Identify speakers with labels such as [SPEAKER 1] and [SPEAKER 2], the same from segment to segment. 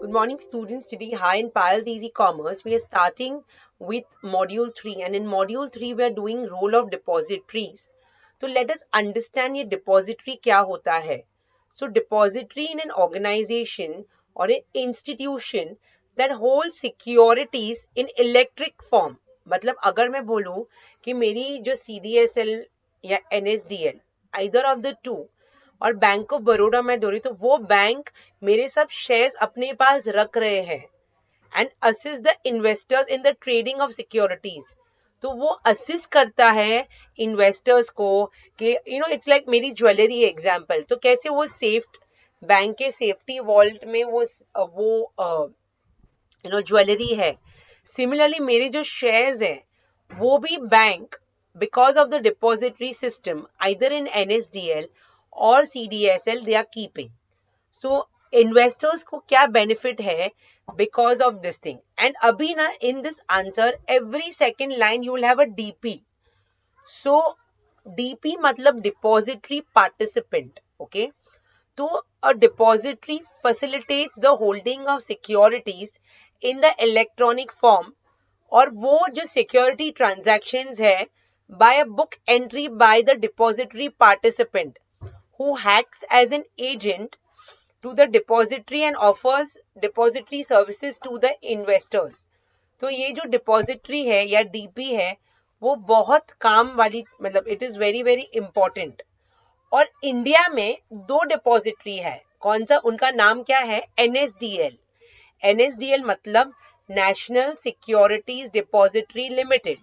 [SPEAKER 1] Good morning, students. Today, hi in Payal's Easy Commerce. We are starting with Module 3, and in Module 3, we are doing role of depositories. So, let us understand ये depository क्या होता है. So, depository in an organization or an institution that holds securities in electric form. मतलब अगर मैं बोलूँ कि मेरी जो CDSL या NSDL, either of the two, और बैंक ऑफ बड़ौदा में डोरी तो वो बैंक मेरे सब शेयर्स अपने पास रख रहे हैं and assist the investors in the trading of securities. तो वो असिस्ट करता है इन्वेस्टर्स को कि इट्स लाइक मेरी ज्वेलरी एग्जांपल. तो कैसे वो सेफ बैंक के सेफ्टी वॉल्ट में वो ज्वेलरी है. सिमिलरली मेरे जो शेयर्स हैं वो भी bank because of the depository system either in NSDL or CDSL they are keeping. So investors को क्या benefit है because of this thing. And अभी ना in this answer every second line you will have a DP. So DP मतलब depository participant. Okay. So a depository facilitates the holding of securities in the electronic form. और वो जो security transactions है by a book entry by the depository participant who acts as an agent to the depository and offers depository services to the investors. तो ये जो depository है या DP है वो बहुत काम वाली मतलब it is very very important. और इंडिया में दो डिपॉजिटरी है. कौन सा? उनका नाम क्या है? NSDL. NSDL मतलब नेशनल सिक्योरिटीज डिपॉजिटरी लिमिटेड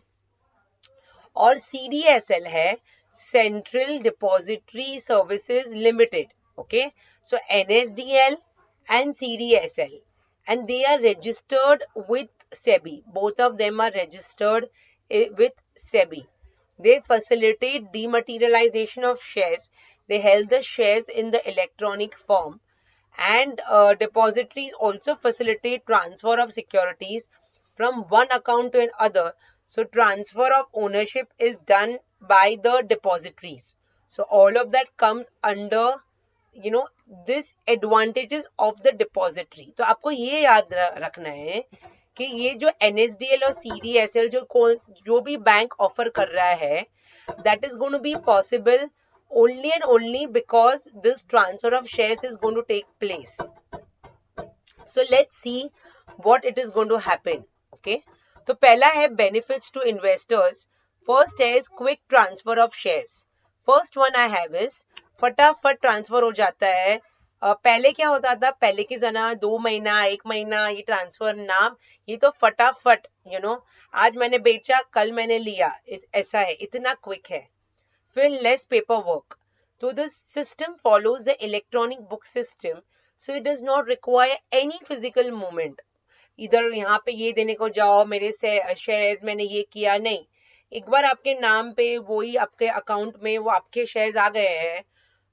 [SPEAKER 1] और CDSL है central depository services limited. Okay, so NSDL and CDSL and they are registered with SEBI. Both of them are registered with SEBI. They facilitate dematerialization of shares. They held the shares in the electronic form. And depositories also facilitate transfer of securities from one account to another. So transfer of ownership is done by the depositories. So all of that comes under this advantages of the depository. तो आपको ये याद रखना है कि ये जो NSDL और CDSL जो भी बैंक ऑफर कर रहा है that is going to be possible only and only because this transfer of shares is going to take place. So let's see what it is going to happen. Okay, तो पहला है benefits to investors. First is quick transfer of shares. First one I have is फटाफट transfer हो जाता है. पहले क्या होता था? पहले की जना 2 महीना 1 महीना ये ट्रांसफर नाम, ये तो फटाफट आज मैंने बेचा कल मैंने लिया, ऐसा है, इतना क्विक है. फिर less paper work. So the system follows the electronic book system, so it does not require any physical movement. इधर यहाँ पे ये देने को जाओ, मेरे शेयर्स मैंने ये किया, नहीं. एक बार आपके नाम पे वही आपके अकाउंट में वो आपके शेयर्स आ गए हैं.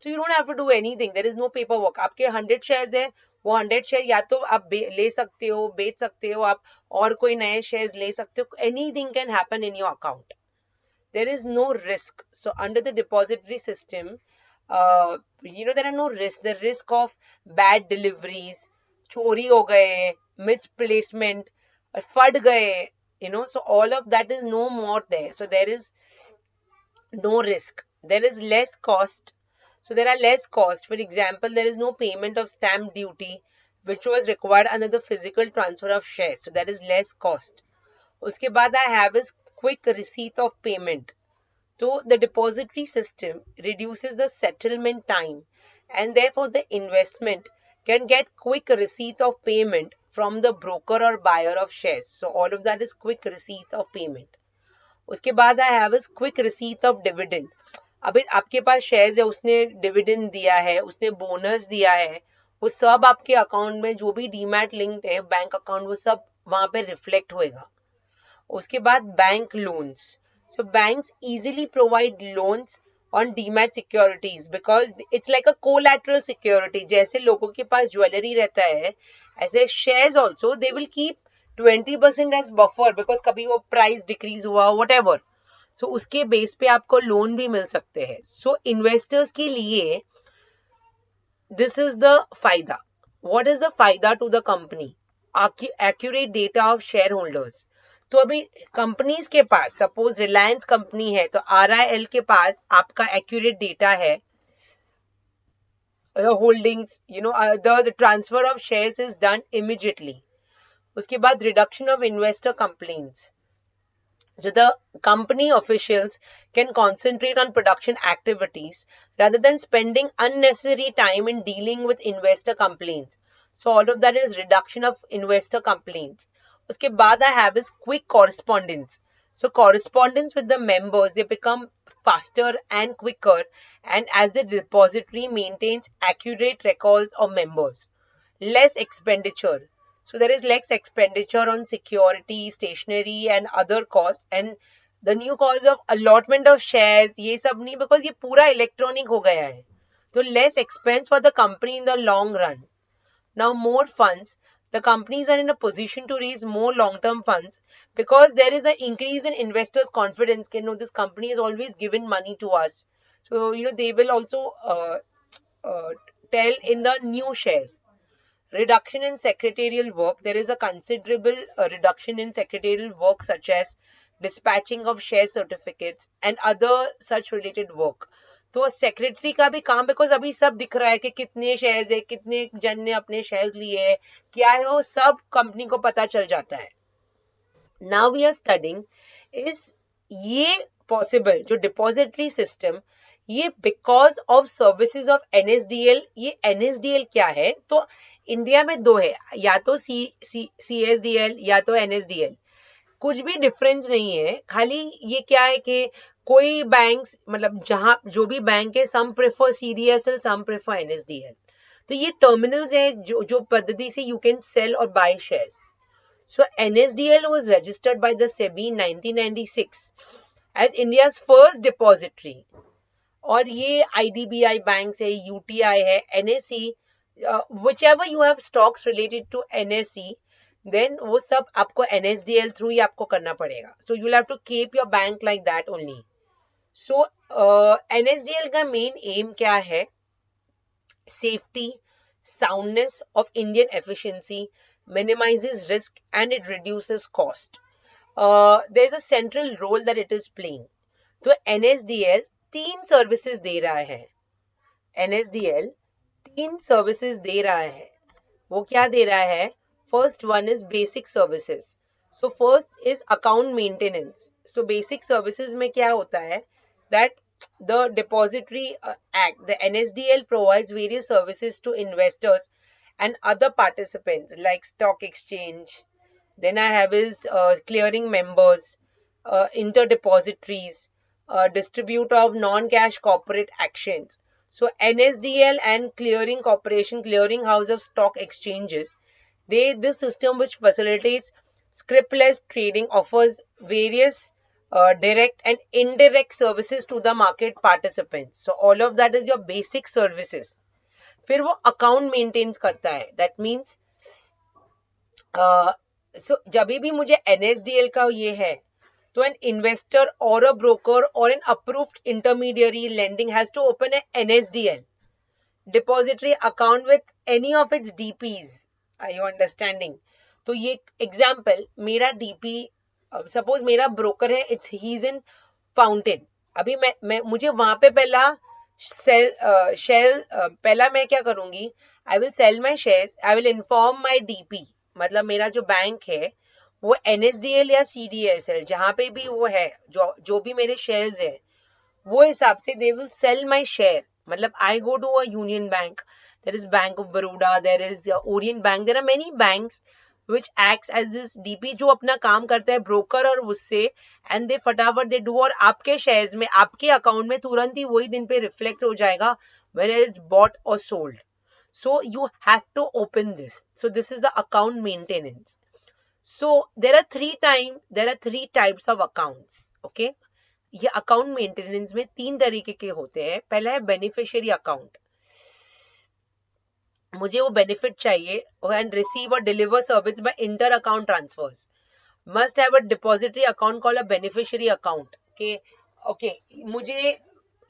[SPEAKER 1] So you don't have to do anything. There is no paperwork. आपके 100 शेयर्स है, वो 100 शेयर या तो आप ले सकते हो, बेच सकते हो आप, और कोई नए शेयर्स ले सकते हो. Anything can happen in your account. There is no risk. So under the depository system, there are no risks. The risk of bad deliveries, चोरी हो गए, misplacement, फट गए, so all of that is no more there. So there is no risk. There is less cost. So there are less cost. For example, there is no payment of stamp duty, which was required under the physical transfer of shares. So that is less cost. उसके बाद I have is quick receipt of payment. So the depository system reduces the settlement time and therefore the investment can get quick receipt of payment from the broker or buyer of shares. So all of that is quick receipt of payment. उसके बाद I have is quick receipt of dividend. अभी आपके पास shares है, उसने dividend दिया है, उसने bonus दिया है, वो सब आपके अकाउंट में जो भी डीमैट लिंक्ड है बैंक अकाउंट वो सब वहां पे रिफ्लेक्ट होएगा. उसके बाद bank loans. So banks easily provide loans on demat securities because it's like a collateral security. जैसे लोगों के पास ज्वेलरी रहता है, ऐसे shares also they will keep 20% as buffer because कभी वो प्राइस डिक्रीज हुआ whatever. So उसके बेस पे आपको लोन भी मिल सकते हैं. So इन्वेस्टर्स के लिए this is the फायदा. what is the फायदा to the company? Accurate data of shareholders. तो अभी कंपनीज के पास, सपोज रिलायंस कंपनी है तो RIL के पास आपका एक्यूरेट डेटा है, holdings, the transfer of shares is done immediately. उसके बाद reduction of investor complaints. So the company officials can concentrate on production activities rather than spending unnecessary time in dealing with investor complaints. So all of that is reduction of investor complaints. उसके बाद I have is quick correspondence. So correspondence with the members, they become faster and quicker, and as the depository maintains accurate records of members. Less expenditure. So there is less expenditure on security, stationery and other costs, and the new cost of allotment of shares, ये सब नहीं, because ये पूरा electronic हो गया है. So less expense for the company in the long run. Now more funds. The companies are in a position to raise more long-term funds because there is an increase in investors' confidence. This company has always given money to us. So, they will also tell in the new shares. Reduction in secretarial work. There is a considerable reduction in secretarial work such as dispatching of share certificates and other such related work. तो secretary का भी काम, because अभी सब दिख रहा है कि कितने शेयर्स है, कितने जन ने अपने शेयर्स लिए है, क्या है, वो सब कंपनी को पता चल जाता है. Now we are studying is ये पॉसिबल जो डिपॉजिटरी सिस्टम, ये because of services of NSDL. ये NSDL क्या है? तो इंडिया में दो है, या तो CSDL या तो NSDL. कुछ भी डिफरेंस नहीं है, खाली ये क्या है कि कोई बैंक, मतलब जहां जो भी बैंक है, सम प्रेफर CDSL, सम प्रेफर NSDL. तो ये टर्मिनल्स है जो पद्धति से यू कैन सेल और by shares. So NSDL was registered by the SEBI in 1996 as India's first depository. और ये IDBI बैंक है, UTI है, NSE, whichever you have stocks related to NSE, then वो सब आपको NSDL थ्रू ही आपको करना पड़ेगा. So you'll have to keep your bank like that only. So NSDL का main aim क्या है? Safety, soundness of Indian efficiency, minimizes risk and it reduces cost. There's a central role that it is playing. तो NSDL 3 services दे रहा है. NSDL 3 services दे रहा है. वो क्या दे रहा है? First one is basic services. So first is account maintenance. So basic services में क्या होता है? That the Depository Act, the NSDL provides various services to investors and other participants like stock exchange. Then I have is clearing members, interdepositories, distribute of non-cash corporate actions. So NSDL and Clearing Corporation, Clearing House of Stock Exchanges, this system which facilitates scriptless trading offers various direct and indirect services to the market participants. So all of that is your basic services. फिर वो account maintain करता है. That means जब भी मुझे NSDL का ये है, तो an investor or a broker or an approved intermediary lending has to open an NSDL depository account with any of its DPs. Are you understanding? तो ये एग्जाम्पल, मेरा DP, सपोज मेरा ब्रोकर है, ही इज इन फाउंटेन. अभी मैं मुझे वहां पे पहला पहला मैं क्या करूंगी? I will sell my shares, I will inform my DP, मतलब मेरा जो बैंक है वो NSDL या CDSL जहां पे भी वो है, जो भी मेरे शेयर्स है, वो हिसाब से they will sell my share. मतलब I go to a Union Bank, there is Bank of Baroda, there is Orient Bank, there are many banks which acts as this DP जो अपना काम करता है ब्रोकर और उससे, एंड दे फटाफट they do, और आपके शेयर्स में, आपके अकाउंट में तुरंत ही वही दिन पे रिफ्लेक्ट हो जाएगा whether it's bought or sold. So you have to open this. So this is the account maintenance. So there are three types of accounts. Okay, ये अकाउंट मेंटेनेंस में 3 तरीके के होते हैं. पहला है बेनिफिशियरी अकाउंट. मुझे वो बेनिफिट चाहिए, एंड रिसीव और deliver service by inter account transfers. Must have a depository account called a beneficiary account. के ओके, मुझे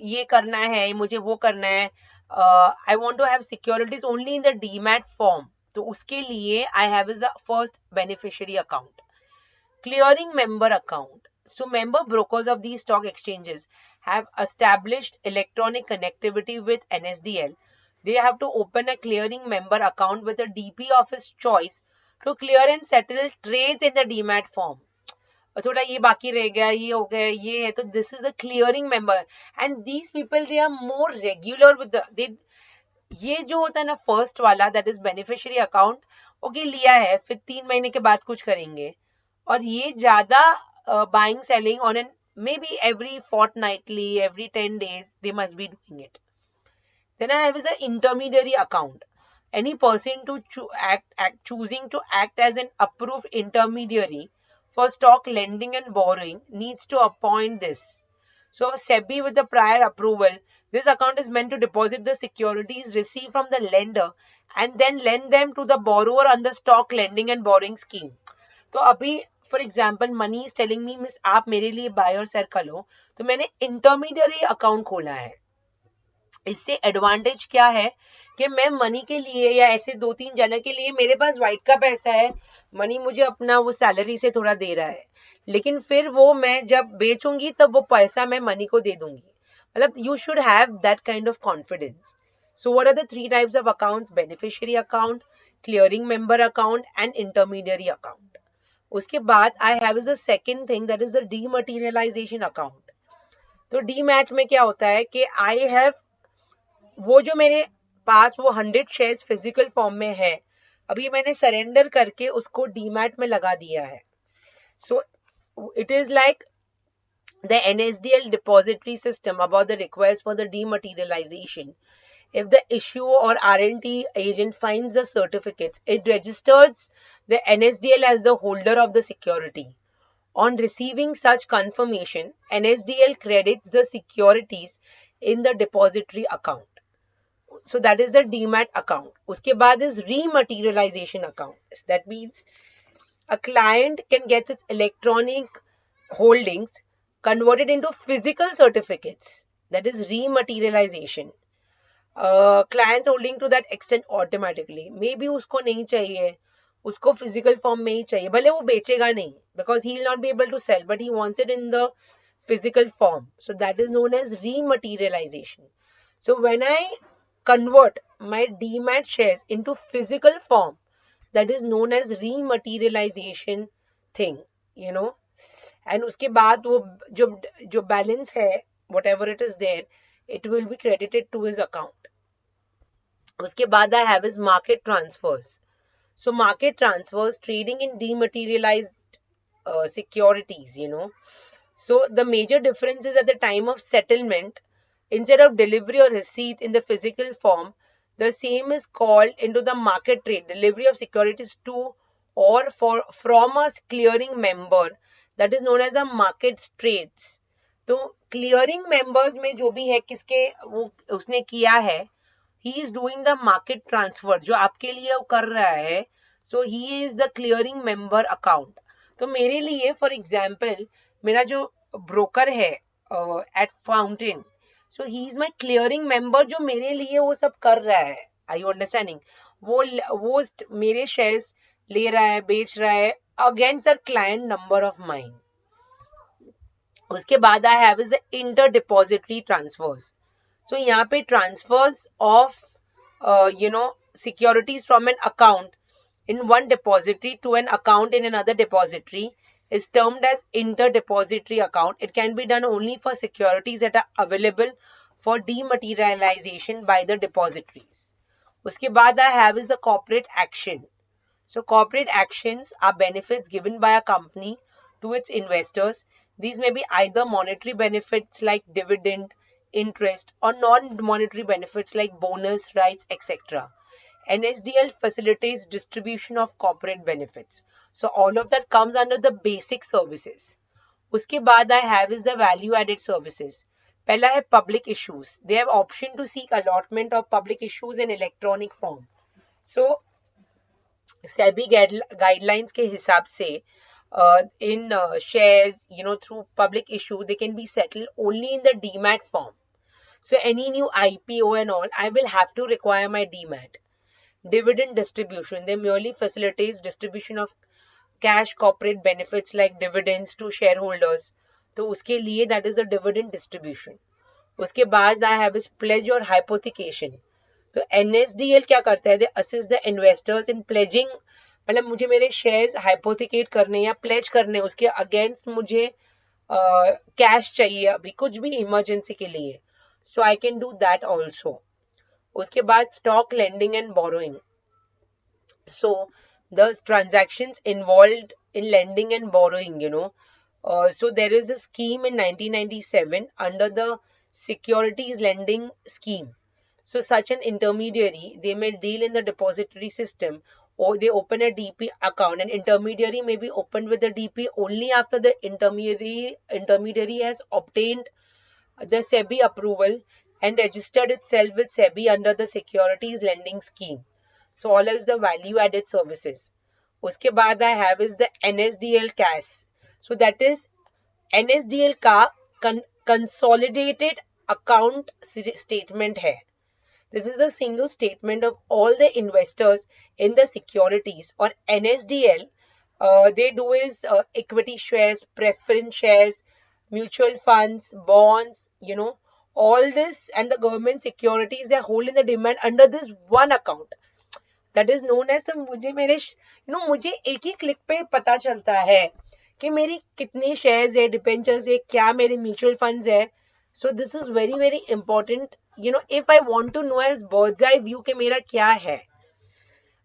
[SPEAKER 1] ये करना है, मुझे वो करना है, I want to have securities only in the demat form, तो उसके लिए I have is the first beneficiary account. Clearing member account. So member brokers of these stock exchanges have established electronic connectivity with NSDL. They have to open a clearing member account with a DP of his choice to clear and settle trades in the demat form. थोड़ा ये बाकी रह गया, ये हो गया, ये है, तो this is a clearing member and these people they are more regular with they. ये जो होता है ना फर्स्ट वाला, that is beneficiary account, okay लिया है, फिर 3 महीने के बाद कुछ करेंगे, और ये ज्यादा buying selling on an may be every fortnightly, every 10 days they must be doing it. Then I have is an intermediary account. Any person to choosing to act as an approved intermediary for stock lending and borrowing needs to appoint this. So SEBI with the prior approval, this account is meant to deposit the securities received from the lender and then lend them to the borrower under stock lending and borrowing scheme. तो अभी for example money is telling me miss आप मेरे लिए bye और cell कर लो, तो मैंने intermediary account खोला है. इससे एडवांटेज क्या है कि मैं मनी के लिए या ऐसे 2-3 जने के लिए, मेरे पास वाइट का पैसा है, मनी मुझे अपना वो सैलरी से थोड़ा दे रहा है, लेकिन फिर वो मैं जब बेचूंगी तब वो पैसा मैं मनी को दे दूंगी. मतलब you should have that kind of confidence. So what are the 3 types of accounts? Beneficiary account, clearing member account and intermediary account. उसके बाद I have is the second thing, that is the dematerialisation account. तो demat में क्या होता है कि I have, वो जो मेरे पास वो 100 शेयर्स फिजिकल फॉर्म में है, अभी मैंने सरेंडर करके उसको डीमैट में लगा दिया है. So it is like the NSDL depository system about the request for the dematerialization. If the issue or RNT agent finds the certificates, it registers the NSDL as the holder of the security. On receiving such confirmation, NSDL credits the securities in the depository account. So that is the demat account. उसके बाद is rematerialization account. That means a client can get its electronic holdings converted into physical certificates. That is rematerialization. Clients holding to that extent automatically. Maybe उसको नहीं चाहिए, उसको physical form में ही चाहिए, भले वो बेचेगा नहीं, because he will not be able to sell, but he wants it in the physical form. So that is known as rematerialization. So when I convert my demat shares into physical form, that is known as rematerialization thing, you know. And उसके बाद वो जो balance है, whatever it is there, it will be credited to his account. उसके बाद I have is market transfers. So market transfers, trading in dematerialized securities, you know. So the major difference is at the time of settlement, instead of delivery or receipt in the physical form, the same is called into the market trade, delivery of securities to or from a clearing member, that is known as a market trades. तो clearing members में जो भी है, किसके वो उसने किया है, he is doing the market transfer, जो आपके लिए वो कर रहा है, so he is the clearing member account. तो मेरे लिए फॉर एग्जाम्पल मेरा जो ब्रोकर है at Fountain, so he is my clearing member, जो मेरे लिए वो सब कर रहा है. I you understanding? वो मेरे शेयर्स ले रहा है, बेच रहा है against the client number of mine. उसके बाद I have is the inter depository transfers. So यहाँ पे transfers of securities from an account in one depository to an account in another depository is termed as inter-depository account. It can be done only for securities that are available for dematerialization by the depositories. उसके बाद I have is the corporate action. So corporate actions are benefits given by a company to its investors. These may be either monetary benefits like dividend, interest, or non-monetary benefits like bonus, rights, etc. NSDL facilitates distribution of corporate benefits. So all of that comes under the basic services. उसके बाद I have is the value added services. पहला है public issues. They have option to seek allotment of public issues in electronic form. So SEBI guidelines के हिसाब से in shares, through public issue, they can be settled only in the demat form. So any new IPO and all, I will have to require my DMAT. Dividend distribution, they merely facilitates distribution of cash corporate benefits like dividends to shareholders. तो उसके लिए that is a dividend distribution. उसके बाद I have is pledge or hypothecation. तो NSDL क्या करता है? They assist the investors in pledging, मतलब मुझे मेरे शेयर्स हाइपोथिकेट करने या प्लेज करने, उसके अगेंस्ट मुझे कैश चाहिए अभी कुछ भी इमरजेंसी के लिए, so I can do that also. उसके बाद stock lending and borrowing. So the transactions involved in lending and borrowing, so there is a scheme in 1997 under the securities lending scheme. So such an intermediary, they may deal in the depository system, or they open a DP account. An intermediary may be opened with the DP only after the intermediary has obtained the SEBI approval and registered itself with SEBI under the securities lending scheme. So all is the value added services. उसके बाद I have is the NSDL CAS. So that is NSDL का consolidated account statement है. This is the single statement of all the investors in the securities, or NSDL. They do is equity shares, preference shares, mutual funds, bonds, all this, and the government securities, they hold in the demand under this one account. That is known as the मुझे एक ही click पे पता चलता है कि मेरी कितने shares है, डिबेंचर्स है, क्या मेरे म्यूचुअल फंड्स है. So this is very very important, if I want to know as bird's eye view कि मेरा क्या है.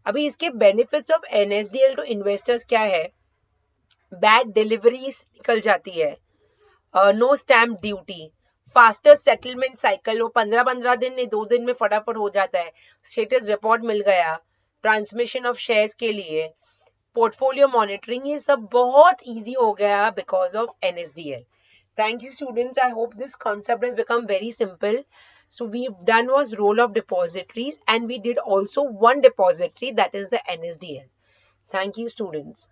[SPEAKER 1] अभी इसके benefits of NSDL to investors क्या है? Bad deliveries निकल जाती है, no stamp duty, faster settlement cycle, वो 15 दिन नहीं 2 दिन में फटाफट हो जाता है. स्टेटस रिपोर्ट मिल गया, ट्रांसमिशन ऑफ शेयर्स के लिए, पोर्टफोलियो मॉनिटरिंग, ये सब बहुत इजी हो गया because of NSDL. Thank you students, I hope this concept has become very simple. So we've done was role of depositories, and we did also one depository, that is the NSDL. Thank you students.